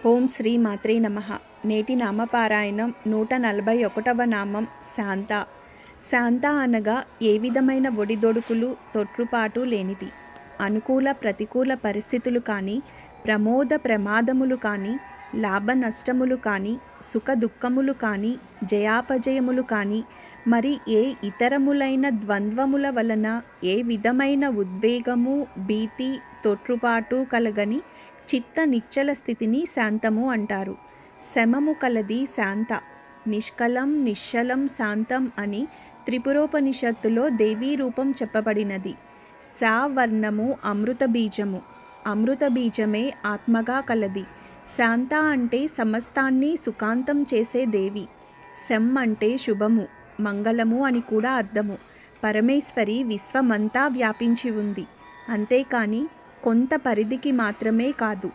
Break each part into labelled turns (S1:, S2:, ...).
S1: ఓం శ్రీ మాత్రే నమః. నేటి నామపారాయణం 141వ నామం శాంత. శాంత అనగా ఏ విధమైన ఒడిదొడుకులు తొట్రుపాటు లేనిది. అనుకూల ప్రతికూల పరిస్థితులు కానీ, ప్రమోద ప్రమాదములు కానీ, లాభ నష్టములు కానీ, సుఖ దుఃఖములు కానీ, జయాపజయములు కానీ, మరి ఏ ఇతరములైన ద్వంద్వముల వలన ఏ విధమైన ఉద్వేగము, భీతి, తొట్రుపాటు కలగని చిత్త నిశ్చల స్థితిని శాంతము అంటారు. శమము కలది శాంత. నిష్కలం నిశ్చలం శాంతం అని త్రిపురోపనిషత్తులో దేవీ రూపం చెప్పబడినది. శా వర్ణము అమృత బీజము. అమృత బీజమే ఆత్మగా కలది. శాంత అంటే సమస్తాన్ని సుఖాంతం చేసే దేవి. శం అంటే శుభము, మంగళము అని కూడా అర్థము. పరమేశ్వరి విశ్వమంతా వ్యాపించి ఉంది. అంతేకాని కొంత పరిధికి మాత్రమే కాదు.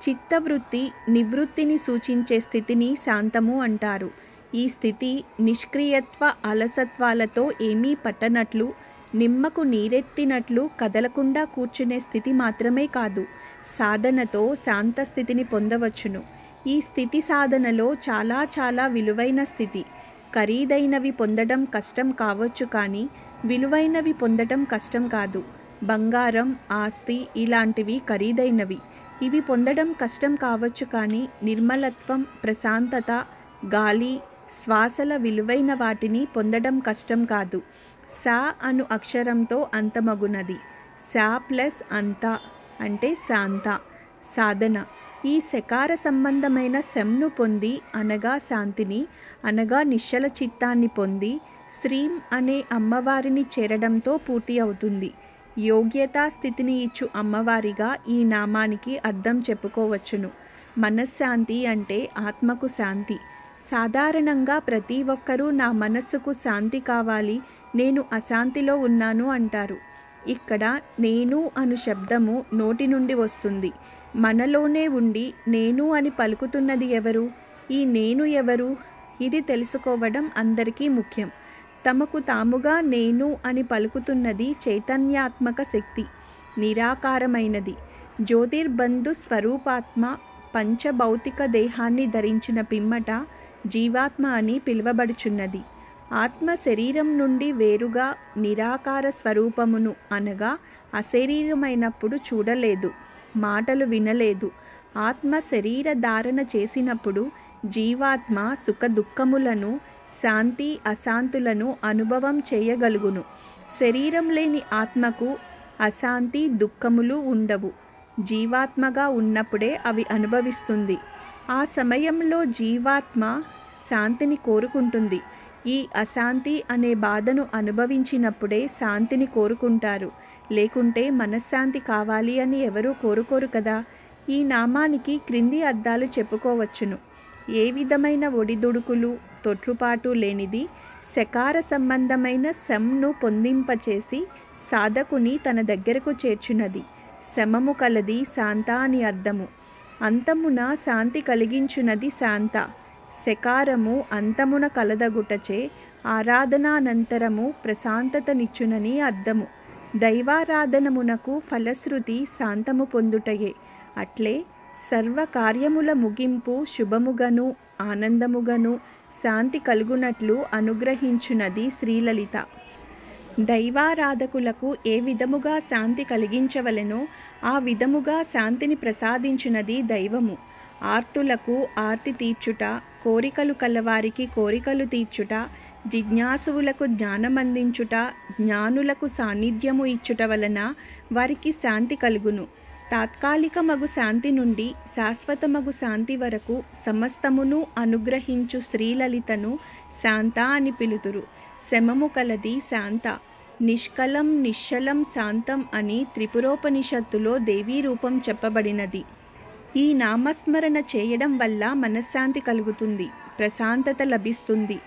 S1: చిత్తవృత్తి నివృత్తిని సూచించే స్థితిని శాంతము అంటారు. ఈ స్థితి నిష్క్రియత్వ అలసత్వాలతో ఏమీ పట్టనట్లు, నిమ్మకు నీరెత్తినట్లు కదలకుండా కూర్చునే స్థితి మాత్రమే కాదు, సాధనతో శాంత స్థితిని పొందవచ్చును. ఈ స్థితి సాధనలో చాలా చాలా విలువైన స్థితి. ఖరీదైనవి పొందడం కష్టం కావచ్చు, కానీ విలువైనవి పొందడం కష్టం కాదు. బంగారం, ఆస్తి ఇలాంటివి ఖరీదైనవి. ఇవి పొందడం కష్టం కావచ్చు, కానీ నిర్మలత్వం, ప్రశాంతత, గాలి, శ్వాసల విలువైన వాటిని పొందడం కష్టం కాదు. సా అను అక్షరంతో అంతమగునది. సా ప్లస్ అంత అంటే శాంత. సాధన ఈ శకార సంబంధమైన శంను పొంది అనగా శాంతిని, అనగా నిశ్చల చిత్తాన్ని పొంది శ్రీం అనే అమ్మవారిని చేరడంతో పూర్తి అవుతుంది. యోగ్యతా స్థితిని ఇచ్చు అమ్మవారిగా ఈ నామానికి అర్థం చెప్పుకోవచ్చును. మనశ్శాంతి అంటే ఆత్మకు శాంతి. సాధారణంగా ప్రతి ఒక్కరూ నా మనస్సుకు శాంతి కావాలి, నేను అశాంతిలో ఉన్నాను అంటారు. ఇక్కడ నేను అను శబ్దము నోటి నుండి వస్తుంది. మనలోనే ఉండి నేను అని పలుకుతున్నది ఎవరు? ఈ నేను ఎవరు? ఇది తెలుసుకోవడం అందరికీ ముఖ్యం. తమకు తాముగా నేను అని పలుకుతున్నది చైతన్యాత్మక శక్తి, నిరాకారమైనది. జ్యోతిర్బంధు స్వరూపాత్మ పంచభౌతిక దేహాన్ని ధరించిన పిమ్మట జీవాత్మ అని పిలువబడుచున్నది. ఆత్మ శరీరం నుండి వేరుగా నిరాకార స్వరూపమును అనగా అశరీరమైనప్పుడు చూడలేదు, మాటలు వినలేదు. ఆత్మ శరీర ధారణ చేసినప్పుడు జీవాత్మ సుఖ దుఃఖములను, శాంతి అశాంతులను అనుభవం చేయగలుగును. శరీరం లేని ఆత్మకు అశాంతి దుఃఖములు ఉండవు. జీవాత్మగా ఉన్నప్పుడే అవి అనుభవిస్తుంది. ఆ సమయంలో జీవాత్మ శాంతిని కోరుకుంటుంది. ఈ అశాంతి అనే బాధను అనుభవించినప్పుడే శాంతిని కోరుకుంటారు. లేకుంటే మనశ్శాంతి కావాలి అని ఎవరూ కోరుకోరు కదా. ఈ నామానికి క్రింది అర్థాలు చెప్పుకోవచ్చును. ఏ విధమైన ఒడిదుడుకులు తొట్రుపాటు లేనిది, శకార సంబంధమైన శంను పొందింపచేసి సాధకుని తన దగ్గరకు చేర్చున్నది. శమము కలది శాంత అని అర్థము. అంతమున శాంతి కలిగించున్నది శాంత. శకారము అంతమున కలదగుటచే ఆరాధనానంతరము ప్రశాంతతనిచ్చునని అర్థము. దైవారాధనమునకు ఫలశ్రుతి శాంతము పొందుటయే. అట్లే సర్వకార్యముల ముగింపు శుభముగను ఆనందముగను శాంతి కలుగునట్లు అనుగ్రహించున్నది శ్రీలలిత. దైవారాధకులకు ఏ విధముగా శాంతి కలిగించవలెనో ఆ విధముగా శాంతిని ప్రసాదించున్నది దైవము. ఆర్తులకు ఆర్తి తీర్చుట, కోరికలు కలవారికి కోరికలు తీర్చుట, జిజ్ఞాసువులకు జ్ఞానమందించుట, జ్ఞానులకు సాన్నిధ్యము ఇచ్చుట వలన వారికి శాంతి కలుగును. తాత్కాలికమగు శాంతి నుండి శాశ్వతమగు శాంతి వరకు సమస్తమును అనుగ్రహించు శ్రీలలితను శాంత అని పిలుతురు. శమము కలది శాంత. నిష్కలం నిశ్చలం శాంతం అని త్రిపురోపనిషత్తులో దేవీ రూపం చెప్పబడినది. ఈ నామస్మరణ చేయడం వల్ల మనశ్శాంతి కలుగుతుంది, ప్రశాంతత లభిస్తుంది,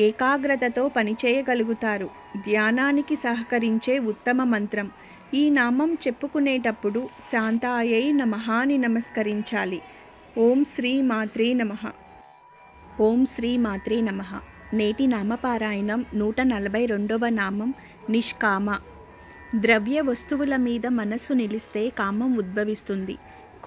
S1: ఏకాగ్రతతో పనిచేయగలుగుతారు. ధ్యానానికి సహకరించే ఉత్తమ మంత్రం. ఈ నామం చెప్పుకునేటప్పుడు శాంతాయై నమః అని నమస్కరించాలి. ఓం శ్రీ మాత్రే నమః. ఓం శ్రీ మాత్రే నమః. నేటి నామపారాయణం 142వ నామం నిష్కామ. ద్రవ్య వస్తువుల మీద మనస్సు నిలిస్తే కామం ఉద్భవిస్తుంది.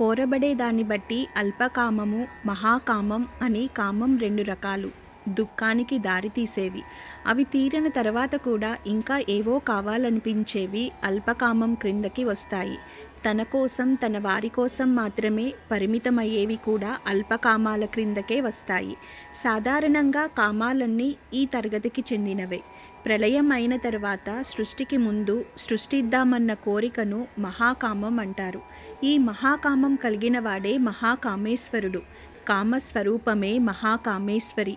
S1: కోరబడే దాన్ని బట్టి అల్పకామము, మహాకామం అని కామం 2 రకాలు. దుఃఖానికి దారితీసేవి. అవి తీరిన తర్వాత కూడా ఇంకా ఏవో కావాలనిపించేవి అల్పకామం క్రిందకి వస్తాయి. తన కోసం, తన వారి కోసం మాత్రమే పరిమితమయ్యేవి కూడా అల్పకామాల క్రిందకే వస్తాయి. సాధారణంగా కామాలన్నీ ఈ తరగతికి చెందినవే. ప్రళయం అయిన తర్వాత సృష్టికి ముందు సృష్టిద్దామన్న కోరికను మహాకామం అంటారు. ఈ మహాకామం కలిగిన వాడే మహాకామేశ్వరుడు. కామస్వరూపమే మహాకామేశ్వరి.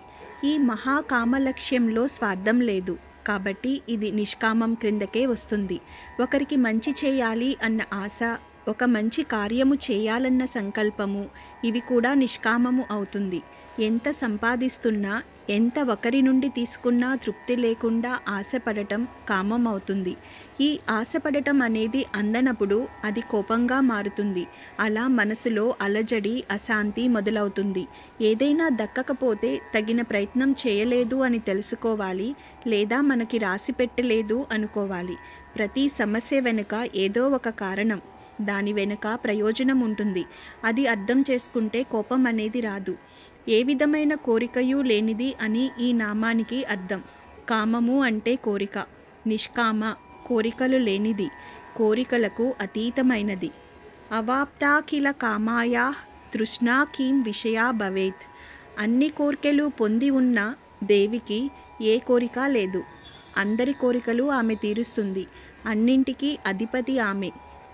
S1: ఈ మహాకామ లక్ష్యంలో స్వార్థం లేదు కాబట్టి ఇది నిష్కామం క్రిందకే వస్తుంది. ఒకరికి మంచి చేయాలి అన్న ఆశ, ఒక మంచి కార్యము చేయాలన్న సంకల్పము, ఇవి కూడా నిష్కామము అవుతుంది. ఎంత సంపాదిస్తున్నా, ఎంత ఒకరి నుండి తీసుకున్నా తృప్తి లేకుండా ఆశపడటం కామం అవుతుంది. ఈ ఆశపడటం అనేది అందనప్పుడు అది కోపంగా మారుతుంది. అలా మనసులో అలజడి, అశాంతి మొదలవుతుంది. ఏదైనా దక్కకపోతే తగిన ప్రయత్నం చేయలేదు అని తెలుసుకోవాలి, లేదా మనకి రాసి పెట్టలేదు అనుకోవాలి. ప్రతి సమస్య వెనుక ఏదో ఒక కారణం, దాని వెనుక ప్రయోజనం ఉంటుంది. అది అర్థం చేసుకుంటే కోపం అనేది రాదు. ఏ విధమైన కోరికయూ లేనిది అని ఈ నామానికి అర్థం. కామము అంటే కోరిక, నిష్కామ కోరికలు లేనిది, కోరికలకు అతీతమైనది. అవాప్తాఖిల కామాయా తృష్ణా కీం విషయా భవేత్. అన్ని కోరికలు పొంది ఉన్న దేవికి ఏ కోరిక లేదు. అందరి కోరికలు ఆమె తీరుస్తుంది. అన్నింటికీ అధిపతి ఆమె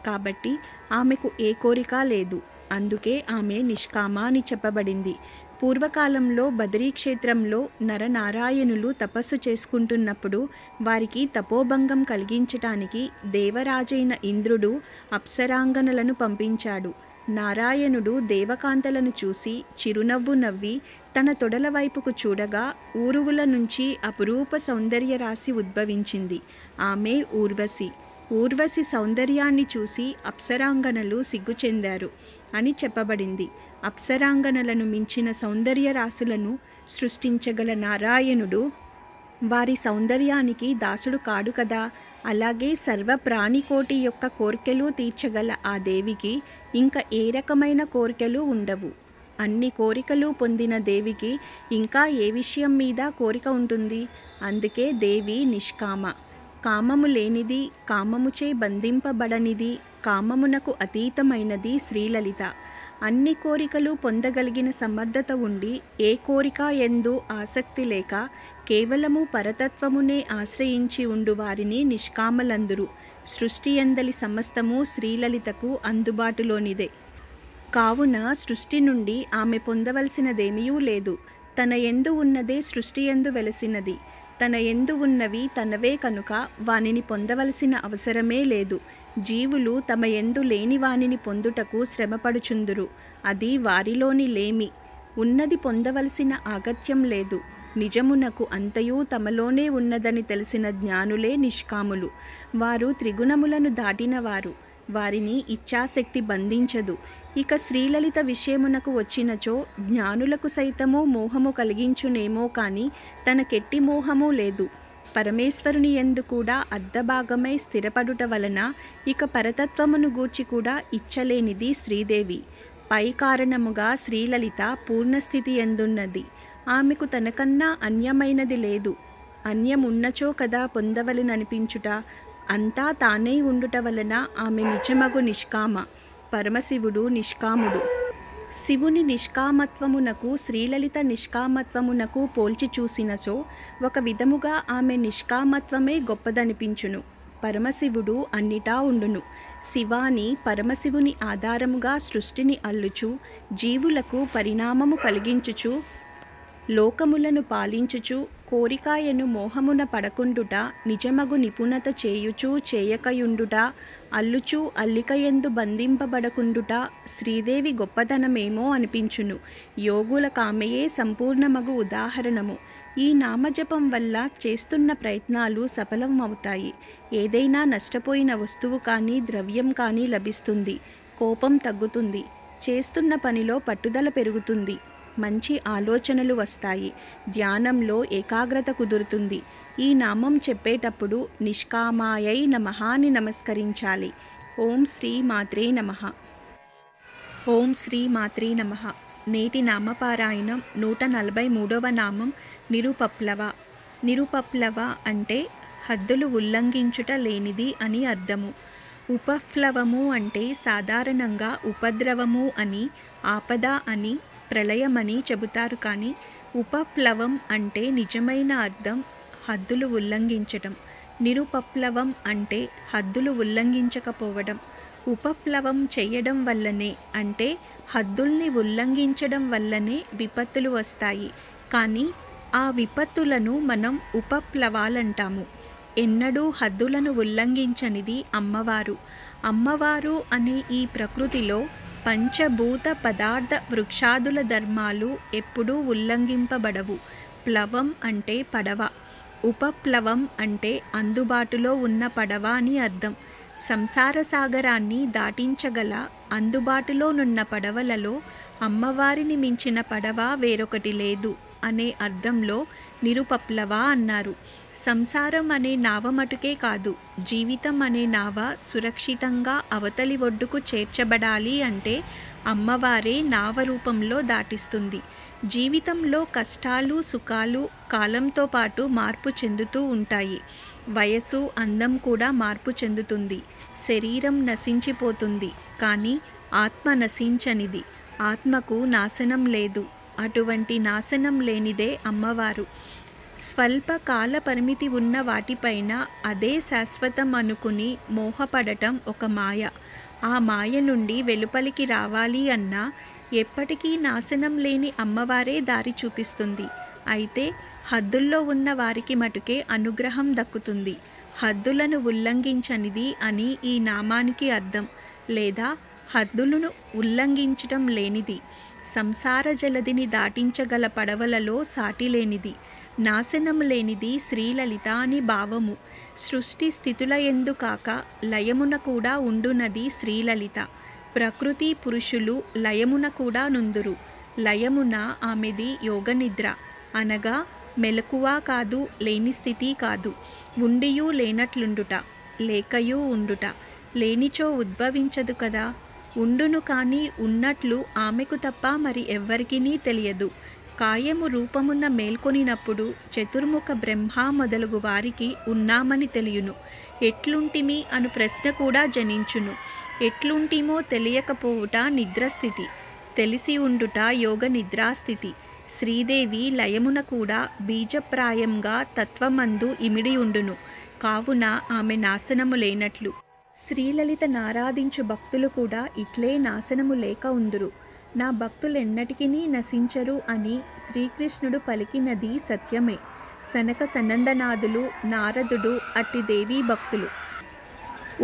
S1: కాబట్టి ఆమెకు ఏ కోరిక లేదు. అందుకే ఆమె నిష్కామ అని చెప్పబడింది. పూర్వకాలంలో బదరీ క్షేత్రంలో నరనారాయణులు తపస్సు చేసుకుంటున్నప్పుడు వారికి తపోభంగం కలిగించటానికి దేవరాజైన ఇంద్రుడు అప్సరాంగనలను పంపించాడు. నారాయణుడు దేవకాంతలను చూసి చిరునవ్వు నవ్వి తన తొడల వైపుకు చూడగా ఊరువుల నుంచి అపురూప సౌందర్య రాశి ఉద్భవించింది. ఆమె ఊర్వశి. ఊర్వశి సౌందర్యాన్ని చూసి అప్సరాంగనలు సిగ్గు చెందారు అని చెప్పబడింది. అప్సరాంగనలను మించిన సౌందర్య రాశులను సృష్టించగల నారాయణుడు వారి సౌందర్యానికి దాసుడు కాడు కదా. అలాగే సర్వ ప్రాణికోటి యొక్క కోర్కెలు తీర్చగల ఆ దేవికి ఇంకా ఏ రకమైన కోరికలు ఉండవు. అన్ని కోరికలు పొందిన దేవికి ఇంకా ఏ విషయం మీద కోరిక ఉంటుంది? అందుకే దేవి నిష్కామ. కామము లేనిది, కామముచే బంధింపబడనిది, కామమునకు అతీతమైనది శ్రీలలిత. అన్ని కోరికలు పొందగలిగిన సమర్థత ఉండి ఏ కోరిక ఎందు ఆసక్తి లేక కేవలము పరతత్వమునే ఆశ్రయించి ఉండు వారిని నిష్కామలందురు. సృష్టి ఎందలి సమస్తము శ్రీలలితకు అందుబాటులోనిదే. కావున సృష్టి నుండి ఆమె పొందవలసినదేమీ లేదు. తన యందు ఉన్నదే సృష్టి యందు వెలసినది. తన యందు ఉన్నవి తనవే కనుక వానిని పొందవలసిన అవసరమే లేదు. జీవులు తమ యందు లేని వానిని పొందుటకు శ్రమపడుచుందురు. అది వారిలోని లేమి. ఉన్నది పొందవలసిన ఆగత్యం లేదు. నిజమునకు అంతయు తమలోనే ఉన్నదని తెలిసిన జ్ఞానులే నిష్కాములు. వారు త్రిగుణములను దాటినవారు. వారిని ఇచ్ఛాశక్తి బంధించదు. ఇక శ్రీలలిత విషయమునకు వచ్చినచో జ్ఞానులకు సైతము మోహము కలిగించునేమో కానీ తనకెట్టి మోహము లేదు. పరమేశ్వరుని యందు కూడా అర్ధభాగమై స్థిరపడుట వలన ఇక పరతత్వమును గూర్చి కూడా ఇచ్చలేనిది శ్రీదేవి. పై కారణముగా శ్రీలలిత పూర్ణస్థితి యందున్నది. ఆమెకు తనకన్నా అన్యమైనది లేదు. అన్యమున్నచో కదా పొందవలననిపించుట. అంతా తానే ఉండుట వలన ఆమె నిజమగు నిష్కామ. పరమశివుడు నిష్కాముడు. శివుని నిష్కామత్వమునకు శ్రీలలిత నిష్కామత్వమునకు పోల్చి చూసినచో ఒక విధముగా ఆమె నిష్కామత్వమే గొప్పదనిపించును. పరమశివుడు అన్నిటా ఉండును. శివాని పరమశివుని ఆధారముగా సృష్టిని అల్లుచు జీవులకు పరిణామము కలిగించుచు లోకములను పాలించుచు కోరికాయను మోహమున పడకుండుట నిజమగు నిపుణత చేయుచు చేయకయుండుట అల్లుచు అల్లికయందు బంధింపబడకుండుట శ్రీదేవి గొప్పతనమేమో అనిపించును. యోగుల కామెయే సంపూర్ణమగు ఉదాహరణము. ఈ నామజపం వల్ల చేస్తున్న ప్రయత్నాలు సఫలం అవుతాయి. ఏదైనా నష్టపోయిన వస్తువు కానీ ద్రవ్యం కానీ లభిస్తుంది. కోపం తగ్గుతుంది. చేస్తున్న పనిలో పట్టుదల పెరుగుతుంది. మంచి ఆలోచనలు వస్తాయి. ధ్యానంలో ఏకాగ్రత కుదురుతుంది. ఈ నామం చెప్పేటప్పుడు నిష్కామాయై నమః అని నమస్కరించాలి. ఓం శ్రీ మాత్రే నమః. ఓం శ్రీ మాత్రే నమః. నేటి నామపారాయణం 143వ నామం నిరుపప్లవ. నిరుపప్లవ అంటే హద్దులు ఉల్లంఘించుట లేనిది అని అర్థము. ఉపప్లవము అంటే సాధారణంగా ఉపద్రవము అని, ఆపద అని, ప్రళయమని చెబుతారు. కానీ ఉపప్లవం అంటే నిజమైన అర్థం హద్దులు ఉల్లంఘించటం. నిరుపప్లవం అంటే హద్దులు ఉల్లంఘించకపోవడం. ఉపప్లవం చేయడం వల్లనే అంటే హద్దుల్ని ఉల్లంఘించడం వల్లనే విపత్తులు వస్తాయి. కానీ ఆ విపత్తులను మనం ఉపప్లవాలంటాము. ఎన్నడూ హద్దులను ఉల్లంఘించనిది అమ్మవారు. అమ్మవారు అనే ఈ ప్రకృతిలో పంచభూత పదార్థ వృక్షాదుల ధర్మాలు ఎప్పుడూ ఉల్లంఘింపబడవు. ప్లవం అంటే పడవ, ఉపప్లవం అంటే అందుబాటులో ఉన్న పడవ అని అర్థం. సంసార సాగరాన్ని దాటించగల అందుబాటులోనున్న పడవలలో అమ్మవారిని మించిన పడవ వేరొకటి లేదు అనే అర్థంలో నిరుపప్లవ అన్నారు. సంసారం అనే నావ మటుకే కాదు, జీవితం అనే నావ సురక్షితంగా అవతలి ఒడ్డుకు చేర్చబడాలి అంటే అమ్మవారే నావ రూపంలో దాటిస్తుంది. జీవితంలో కష్టాలు సుఖాలు కాలంతో పాటు మార్పు చెందుతూ ఉంటాయి. వయసు అందం కూడా మార్పు చెందుతుంది. శరీరం నశించిపోతుంది. కానీ ఆత్మ నశించనిది. ఆత్మకు నాశనం లేదు. అటువంటి నాశనం లేనిదే అమ్మవారు. స్వల్ప కాల పరిమితి ఉన్న వాటిపైన అదే శాశ్వతం అనుకుని మోహపడటం ఒక మాయ. ఆ మాయ నుండి వెలుపలికి రావాలి అన్నా ఎప్పటికీ నాశనం లేని అమ్మవారే దారి చూపిస్తుంది. అయితే హద్దుల్లో ఉన్న వారికి మటుకే అనుగ్రహం దక్కుతుంది. హద్దులను ఉల్లంఘించనిది అని ఈ నామానికి అర్థం. లేదా హద్దులను ఉల్లంఘించటం లేనిది. సంసార జలదిని దాటించగల పడవలలో సాటి లేనిది. నాశనం లేనిది శ్రీలలిత అని భావము. సృష్టి స్థితుల యందు కాక లయమున కూడా ఉండునది శ్రీలలిత. ప్రకృతి పురుషులు లయమున కూడా నుందురు. లయమున ఆమెది యోగనిద్ర అనగా మెలకువ కాదు, లేని స్థితి కాదు. ఉండియు లేనట్లుండుట, లేకయు ఉండుట. లేనిచో ఉద్భవించదు కదా. ఉండును కానీ ఉన్నట్లు ఆమెకు తప్ప మరి ఎవ్వరికీ తెలియదు. కాయము రూపమున్న మేల్కొనినప్పుడు చతుర్ముఖ బ్రహ్మ మొదలగు వారికి ఉన్నామని తెలియను. ఎట్లుంటిమి అను ప్రశ్న కూడా జనించును. ఎట్లుంటిమో తెలియకపోవుట నిద్రస్థితి, తెలిసి ఉండుట యోగ నిద్రాస్థితి. శ్రీదేవి లయమున కూడా బీజప్రాయంగా తత్వమందు ఇమిడి ఉండును. కావున ఆమె నాశనము లేనట్లు. శ్రీలలిత నారాధించు భక్తులు కూడా ఇట్లే నాశనము లేక ఉందురు. నా భక్తులెన్నటికీ నశించరు అని శ్రీకృష్ణుడు పలికినది సత్యమే. సనక సనందనాథులు, నారదుడు అట్టి దేవీ భక్తులు.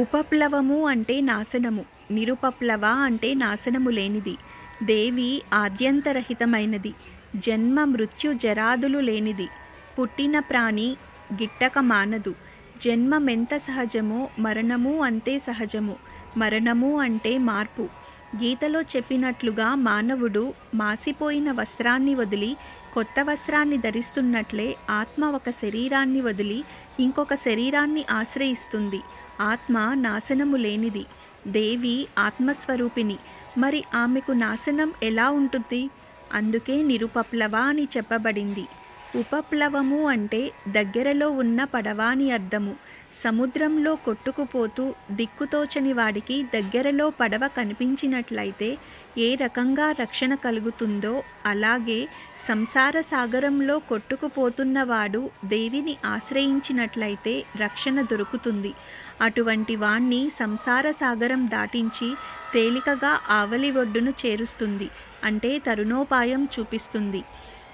S1: ఉపప్లవము అంటే నాశనము, నిరుపప్లవ అంటే నాశనము లేనిది. దేవి ఆద్యంతరహితమైనది, జన్మ మృత్యు జరాదులు లేనిది. పుట్టిన ప్రాణి గిట్టక మానదు. జన్మమెంత సహజమో మరణము అంతే సహజము. మరణము అంటే మార్పు. గీతలో చెప్పినట్లుగా మానవుడు మాసిపోయిన వస్త్రాన్ని వదిలి కొత్త వస్త్రాన్ని ధరిస్తున్నట్లే ఆత్మ ఒక శరీరాన్ని వదిలి ఇంకొక శరీరాన్ని ఆశ్రయిస్తుంది. ఆత్మ నాశనము లేనిది. దేవి ఆత్మస్వరూపిణి. మరి ఆమెకు నాశనం ఎలా ఉంటుంది? అందుకే నిరుపప్లవ అని చెప్పబడింది. ఉపప్లవము అంటే దగ్గరలో ఉన్న పడవ అని అర్థము. సముద్రంలో కొట్టుకుపోతూ దిక్కుతోచని వాడికి దగ్గరలో పడవ కనిపించినట్లయితే ఏ రకంగా రక్షణ కలుగుతుందో అలాగే సంసార సాగరంలో కొట్టుకుపోతున్నవాడు దేవిని ఆశ్రయించినట్లయితే రక్షణ దొరుకుతుంది. అటువంటి వాణ్ణి సంసార సాగరం దాటించి తేలికగా ఆవలి ఒడ్డును చేరుస్తుంది. అంటే తరుణోపాయం చూపిస్తుంది.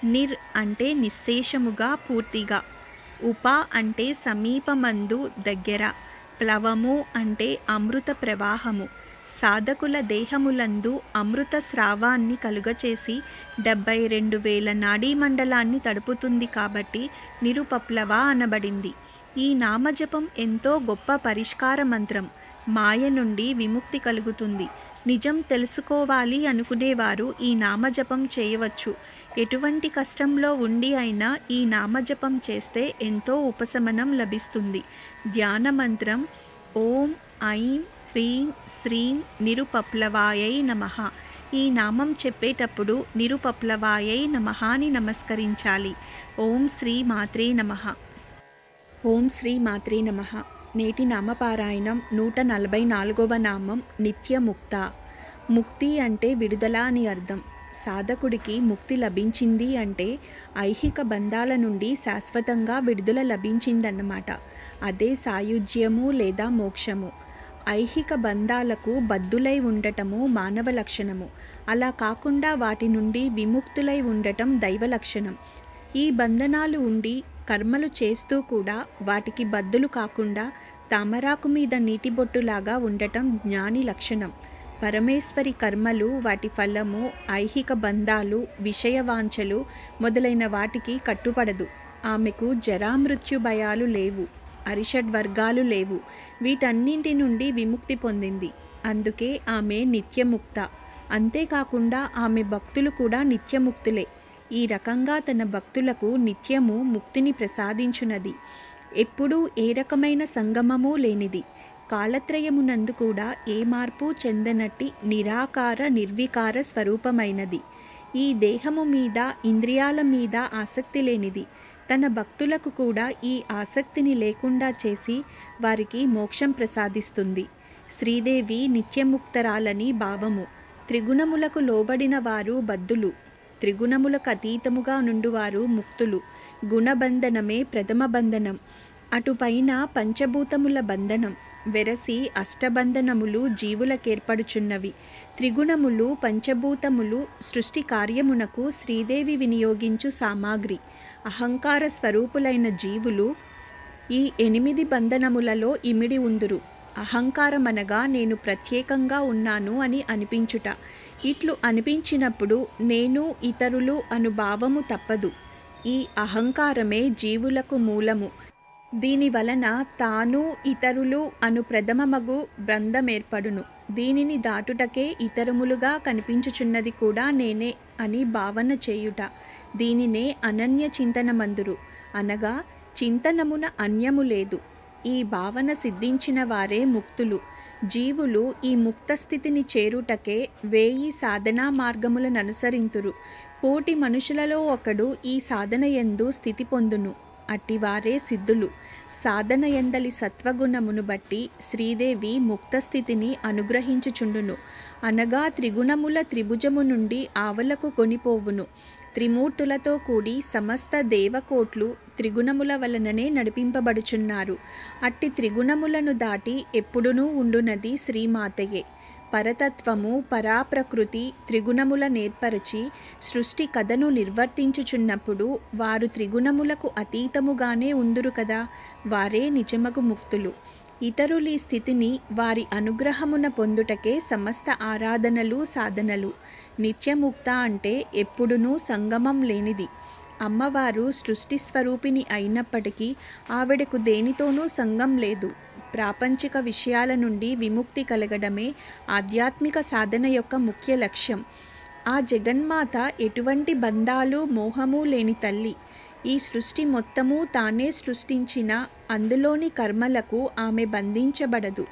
S1: నిర్ అంటే నిశ్శేషముగా పూర్తిగా. ఉప అంటే సమీపమందు దగ్గర. ప్లవము అంటే అమృత ప్రవాహము. సాధకుల దేహములందు అమృత స్రావాన్ని కలుగచేసి 72,000 నాడీమండలాన్ని తడుపుతుంది కాబట్టి నిరుపప్లవ అనబడింది. ఈ నామజపం ఎంతో గొప్ప పరిష్కార మంత్రం. మాయ నుండి విముక్తి కలుగుతుంది. నిజం తెలుసుకోవాలి అనుకునేవారు ఈ నామజపం చేయవచ్చు. ఎటువంటి కష్టంలో ఉండి అయినా ఈ నామజపం చేస్తే ఎంతో ఉపశమనం లభిస్తుంది. ధ్యాన మంత్రం ఓం ఐం హ్రీం శ్రీం నిరుపప్లవాయై నమః. ఈ నామం చెప్పేటప్పుడు నిరుపప్లవాయై నమః అని నమస్కరించాలి. ఓం శ్రీ మాత్రే నమః. ఓం శ్రీ మాత్రే నమః. నేటి నామపారాయణం 144వ నామం నిత్యముక్త. ముక్తి అంటే విడుదల అని అర్థం. సాధకుడికి ముక్తి లభించింది అంటే ఐహిక బంధాల నుండి శాశ్వతంగా విడుదల లభించిందన్నమాట. అదే సాయుజ్యము లేదా మోక్షము. ఐహిక బంధాలకు బద్ధులై ఉండటము మానవ లక్షణము. అలా కాకుండా వాటి నుండి విముక్తులై ఉండటం దైవ లక్షణం. ఈ బంధనాలు ఉండి కర్మలు చేస్తూ కూడా వాటికి బద్ధులు కాకుండా తామరాకు మీద నీటి బొట్టులాగా ఉండటం జ్ఞాని లక్షణం. పరమేశ్వరి కర్మలు, వాటి ఫలము, ఐహిక బంధాలు, విషయవాంఛలు మొదలైన వాటికి కట్టుపడదు. ఆమెకు జరామృత్యు భయాలు లేవు, అరిషడ్వర్గాలు లేవు. వీటన్నింటి నుండి విముక్తి పొందింది. అందుకే ఆమె నిత్యముక్త. అంతేకాకుండా ఆమె భక్తులు కూడా నిత్యముక్తులే. ఈ రకంగా తన భక్తులకు నిత్యము ముక్తిని ప్రసాదించున్నది. ఎప్పుడూ ఏ రకమైన సంగమము లేనిది. కాలత్రయమునందు కూడా ఏ మార్పు చెందనట్టి నిరాకార నిర్వికార స్వరూపమైనది. ఈ దేహము మీద, ఇంద్రియాల మీద ఆసక్తి లేనిది. తన భక్తులకు కూడా ఈ ఆసక్తిని లేకుండా చేసి వారికి మోక్షం ప్రసాదిస్తుంది. శ్రీదేవి నిత్యముక్తరాలని భావము. త్రిగుణములకు లోబడిన వారు బద్ధులు, త్రిగుణములకు అతీతముగా నుండువారు ముక్తులు. గుణబంధనమే ప్రథమ బంధనం. అటుపైన పంచభూతముల బంధనం వెరసి అష్టబంధనములు జీవులకేర్పడుచున్నవి. త్రిగుణములు, పంచభూతములు సృష్టి కార్యమునకు శ్రీదేవి వినియోగించు సామాగ్రి. అహంకార స్వరూపులైన జీవులు ఈ 8 బంధనములలో ఇమిడి ఉందురు. అహంకారమనగా నేను ప్రత్యేకంగా ఉన్నాను అని అనిపించుట. ఇట్లు అనిపించినప్పుడు నేను, ఇతరులు అను భావము తప్పదు. ఈ అహంకారమే జీవులకు మూలము. దీని వలన తాను, ఇతరులు అను ప్రథమమగు బంధమేర్పడును. దీనిని దాటుటకే ఇతరములుగా కనిపించుచున్నది కూడా నేనే అని భావన చేయుట. దీనినే అనన్య చింతనమందురు. అనగా చింతనమున అన్యము లేదు. ఈ భావన సిద్ధించిన వారే ముక్తులు. జీవులు ఈ ముక్తస్థితిని చేరుటకే 1000 సాధనా మార్గములను అనుసరింతురు. 1,000,000 మనుషులలో ఒకడు ఈ సాధనయందు స్థితి పొందును. అట్టివారే సిద్ధులు. సాధనయందలి సత్వగుణమును బట్టి శ్రీదేవి ముక్తస్థితిని అనుగ్రహించుచుండును. అనగా త్రిగుణముల త్రిభుజము నుండి ఆవలకు కొనిపోవును. త్రిమూర్తులతో కూడి సమస్త దేవకోట్లు త్రిగుణముల వలననే నడిపింపబడుచున్నారు. అట్టి త్రిగుణములను దాటి ఎప్పుడునూ ఉండునది శ్రీమాతయే. పరతత్వము, పరాప్రకృతి త్రిగుణముల నేర్పరచి సృష్టి కథను నిర్వర్తించుచున్నప్పుడు వారు త్రిగుణములకు అతీతముగానే ఉందురు కదా. వారే నిజమగు ముక్తులు. ఇతరులు ఈ స్థితిని వారి అనుగ్రహమున పొందుటకే సమస్త ఆరాధనలు, సాధనలు. నిత్యముక్త అంటే ఎప్పుడునూ సంగమం లేనిది. అమ్మవారు సృష్టి స్వరూపిణి అయినప్పటికీ ఆవిడకు దేనితోనూ సంగం లేదు. ప్రాపంచిక విషయాల నుండి విముక్తి కలగడమే ఆధ్యాత్మిక సాధన యొక్క ముఖ్య లక్ష్యం. ఆ జగన్మాత ఎటువంటి బంధాలు, మోహము లేని తల్లి. ఈ సృష్టి మొత్తము తానే సృష్టించిన అందులోని కర్మలకు ఆమె బంధించబడదు.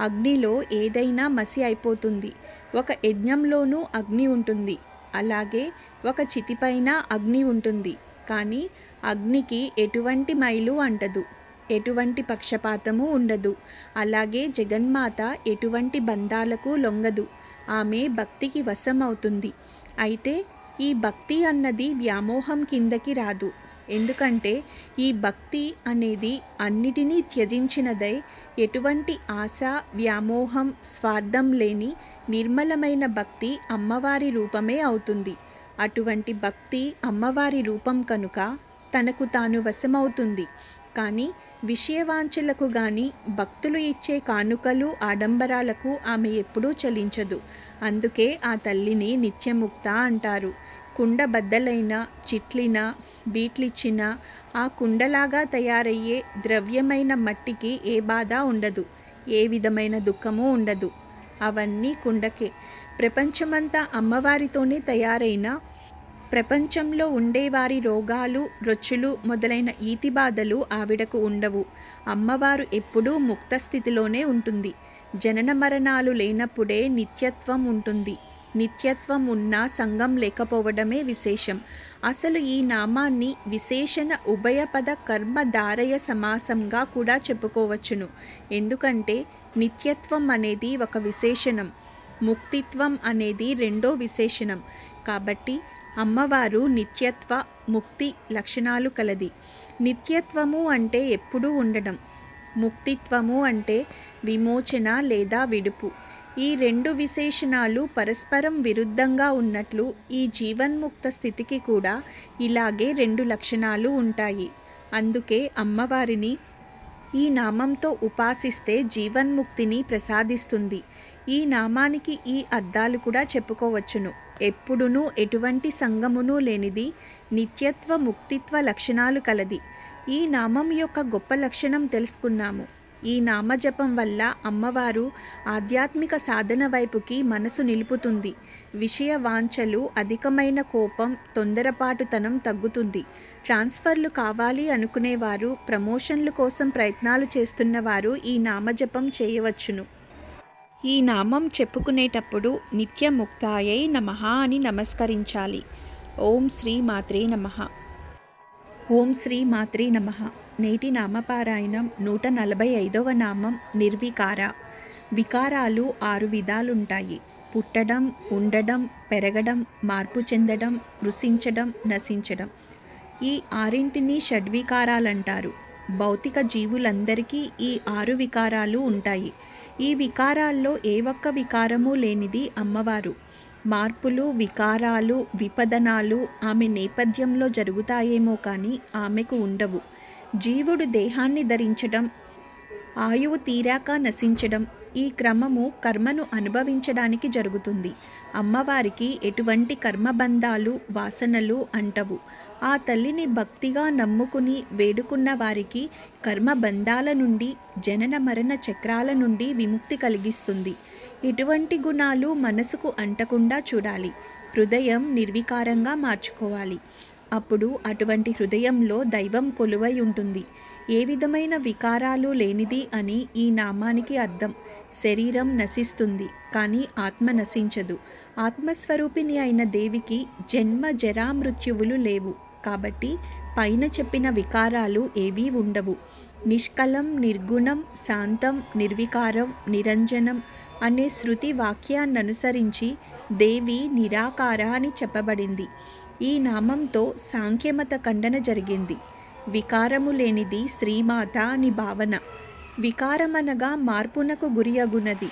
S1: అగ్నిలో ఏదైనా మసి అయిపోతుంది. ఒక యజ్ఞంలోనూ అగ్ని ఉంటుంది. అలాగే ఒక చితిపైన అగ్ని ఉంటుంది. కానీ అగ్నికి ఎటువంటి మైలు అంటదు, ఎటువంటి పక్షపాతము ఉండదు. అలాగే జగన్మాత ఎటువంటి బంధాలకు లొంగదు. ఆమె భక్తికి వశం అవుతుంది. అయితే ఈ భక్తి అన్నది వ్యామోహం కిందకి రాదు. ఎందుకంటే ఈ భక్తి అనేది అన్నిటినీ త్యజించినదై ఎటువంటి ఆశ, వ్యామోహం, స్వార్థం లేని నిర్మలమైన భక్తి అమ్మవారి రూపమే అవుతుంది. అటువంటి భక్తి అమ్మవారి రూపం కనుక తనకు తాను వశమవుతుంది. కానీ విషయవాంఛలకు గాని భక్తులు ఇచ్చే కానుకలు, ఆడంబరాలకు ఆమె ఎప్పుడూ చలించదు. అందుకే ఆ తల్లిని నిత్యముక్త అంటారు. కుండ బద్దలైన, చిట్లిన, బీట్లిచ్చిన ఆ కుండలాగా తయారయ్యే ద్రవ్యమైన మట్టికి ఏ బాధ ఉండదు, ఏ విధమైన దుఃఖము ఉండదు. అవన్నీ కుండకే. ప్రపంచమంతా అమ్మవారితోనే తయారైన ప్రపంచంలో ఉండేవారి రోగాలు, రొచ్చులు మొదలైన ఈతి బాధలు ఆవిడకు ఉండవు. అమ్మవారు ఎప్పుడూ ముక్త స్థితిలోనే ఉంటుంది. జనన మరణాలు లేనప్పుడే నిత్యత్వం ఉంటుంది. నిత్యత్వం ఉన్నా సంగం లేకపోవడమే విశేషం. అసలు ఈ నామాన్ని విశేషణ ఉభయపద కర్మధారయ సమాసంగా కూడా చెప్పుకోవచ్చును. ఎందుకంటే నిత్యత్వం అనేది ఒక విశేషణం, ముక్తిత్వం అనేది రెండో విశేషణం. కాబట్టి అమ్మవారు నిత్యత్వ ముక్తి లక్షణాలు కలది. నిత్యత్వము అంటే ఎప్పుడూ ఉండడం, ముక్తిత్వము అంటే విమోచన లేదా విడుపు. ఈ రెండు విశేషణాలు పరస్పరం విరుద్ధంగా ఉన్నట్లు ఈ జీవన్ముక్త స్థితికి కూడా ఇలాగే రెండు లక్షణాలు ఉంటాయి. అందుకే అమ్మవారిని ఈ నామంతో ఉపాసిస్తే జీవన్ముక్తిని ప్రసాదిస్తుంది. ఈ నామానికి ఈ అర్థాలు కూడా చెప్పుకోవచ్చును. ఎప్పుడునూ ఎటువంటి సంగమును లేనిది, నిత్యత్వ ముక్తిత్వ లక్షణాలు కలది. ఈ నామం యొక్క గొప్ప లక్షణం తెలుసుకున్నాము. ఈ నామజపం వల్ల అమ్మవారు ఆధ్యాత్మిక సాధన వైపుకి మనసు నిలుపుతుంది. విషయ వాంఛలు, అధికమైన కోపం, తొందరపాటుతనం తగ్గుతుంది. ట్రాన్స్ఫర్లు కావాలి అనుకునేవారు, ప్రమోషన్ల కోసం ప్రయత్నాలు చేస్తున్నవారు ఈ నామజపం చేయవచ్చును. ఈ నామం చెప్పుకునేటప్పుడు నిత్యముక్తాయై నమః అని నమస్కరించాలి. ఓం శ్రీ మాత్రే నమః. ఓం శ్రీ మాత్రే నమః. నేటి నామపారాయణం 145వ నామం నిర్వికార. వికారాలు 6 విధాలుంటాయి. పుట్టడం, ఉండడం, పెరగడం, మార్పు చెందడం, కృషించడం, నశించడం. ఈ ఆరింటిని షడ్వికారాలంటారు. భౌతిక జీవులందరికీ ఈ 6 వికారాలు ఉంటాయి. ఈ వికారాల్లో ఏ ఒక్క వికారము లేనిది అమ్మవారు. మార్పులు, వికారాలు, విపదనాలు ఆమె నేపథ్యంలో జరుగుతాయేమో కానీ ఆమెకు ఉండవు. జీవుడు దేహాన్ని ధరించడం, ఆయువు తీరాక నశించడం, ఈ క్రమము కర్మను అనుభవించడానికి జరుగుతుంది. అమ్మవారికి ఎటువంటి కర్మబంధాలు, వాసనలు అంటవు. ఆ తల్లిని భక్తిగా నమ్ముకుని వేడుకున్న వారికి కర్మబంధాల నుండి, జనన మరణ చక్రాల నుండి విముక్తి కలిగిస్తుంది. ఎటువంటి గుణాలు మనసుకు అంటకుండా చూడాలి. హృదయం నిర్వికారంగా మార్చుకోవాలి. అప్పుడు అటువంటి హృదయంలో దైవం కొలువై ఉంటుంది. ఏ విధమైన వికారాలు లేనిది అని ఈ నామానికి అర్థం. శరీరం నశిస్తుంది, కానీ ఆత్మ నశించదు. ఆత్మస్వరూపిణి అయిన దేవికి జన్మ జరా మృత్యువులు లేవు. కాబట్టి పైన చెప్పిన వికారాలు ఏవీ ఉండవు. నిష్కలం, నిర్గుణం, శాంతం, నిర్వికారం, నిరంజనం అనే శృతి వాక్యాన్ననుసరించి దేవి నిరాకార అని చెప్పబడింది. ఈ నామంతో సాంఖ్యమత ఖండన జరిగింది. వికారము లేనిది శ్రీమాత అని భావన. వికారమనగా మార్పునకు గురియగునది.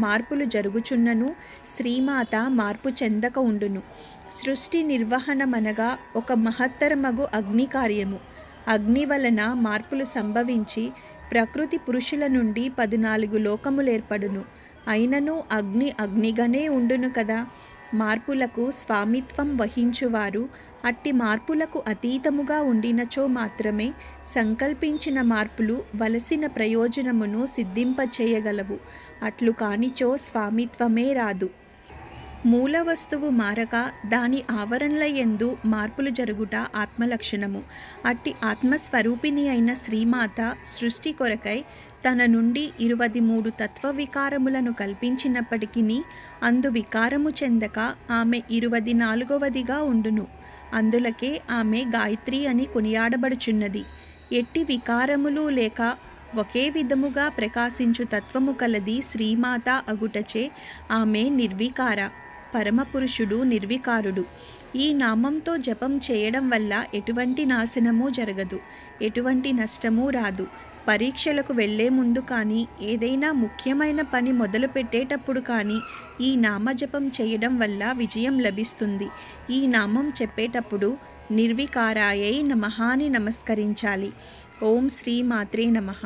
S1: మార్పులు జరుగుచున్నను శ్రీమాత మార్పు చెందక ఉండును. సృష్టి నిర్వహణమనగా ఒక మహత్తరమగు అగ్ని కార్యము. అగ్ని వలన మార్పులు సంభవించి ప్రకృతి పురుషుల నుండి 14 లోకములేర్పడును. అయినను అగ్ని అగ్నిగానే ఉండును కదా. మార్పులకు స్వామిత్వం వహించువారు అట్టి మార్పులకు అతీతముగా ఉండినచో మాత్రమే సంకల్పించిన మార్పులు వలసిన ప్రయోజనమును సిద్ధింపచేయగలవు. అట్లు కానిచో స్వామిత్వమే రాదు. మూల వస్తువు మారక దాని ఆవరణల యందు మార్పులు జరుగుట ఆత్మలక్షణము. అట్టి ఆత్మస్వరూపిణి అయిన శ్రీమాత సృష్టి కొరకై తన నుండి 23 తత్వ వికారములను కల్పించినప్పటికీ అందు వికారము చెందక ఆమె 24వదిగా ఉండును. అందులకే ఆమె గాయత్రి అని కొనియాడబడుచున్నది. ఎట్టి వికారములు లేక ఒకే విధముగా ప్రకాశించు తత్వము కలది శ్రీమాత అగుటచే ఆమె నిర్వికార. పరమపురుషుడు నిర్వికారుడు. ఈ నామంతో జపం చేయడం వల్ల ఎటువంటి నాశనము జరగదు, ఎటువంటి నష్టము రాదు. పరీక్షలకు వెళ్ళే ముందు కానీ, ఏదైనా ముఖ్యమైన పని మొదలు పెట్టేటప్పుడు కానీ ఈ నామజపం చేయడం వల్ల విజయం లభిస్తుంది. ఈ నామం చెప్పేటప్పుడు నిర్వికారాయై నమః అని నమస్కరించాలి. ఓం శ్రీ మాత్రే నమః.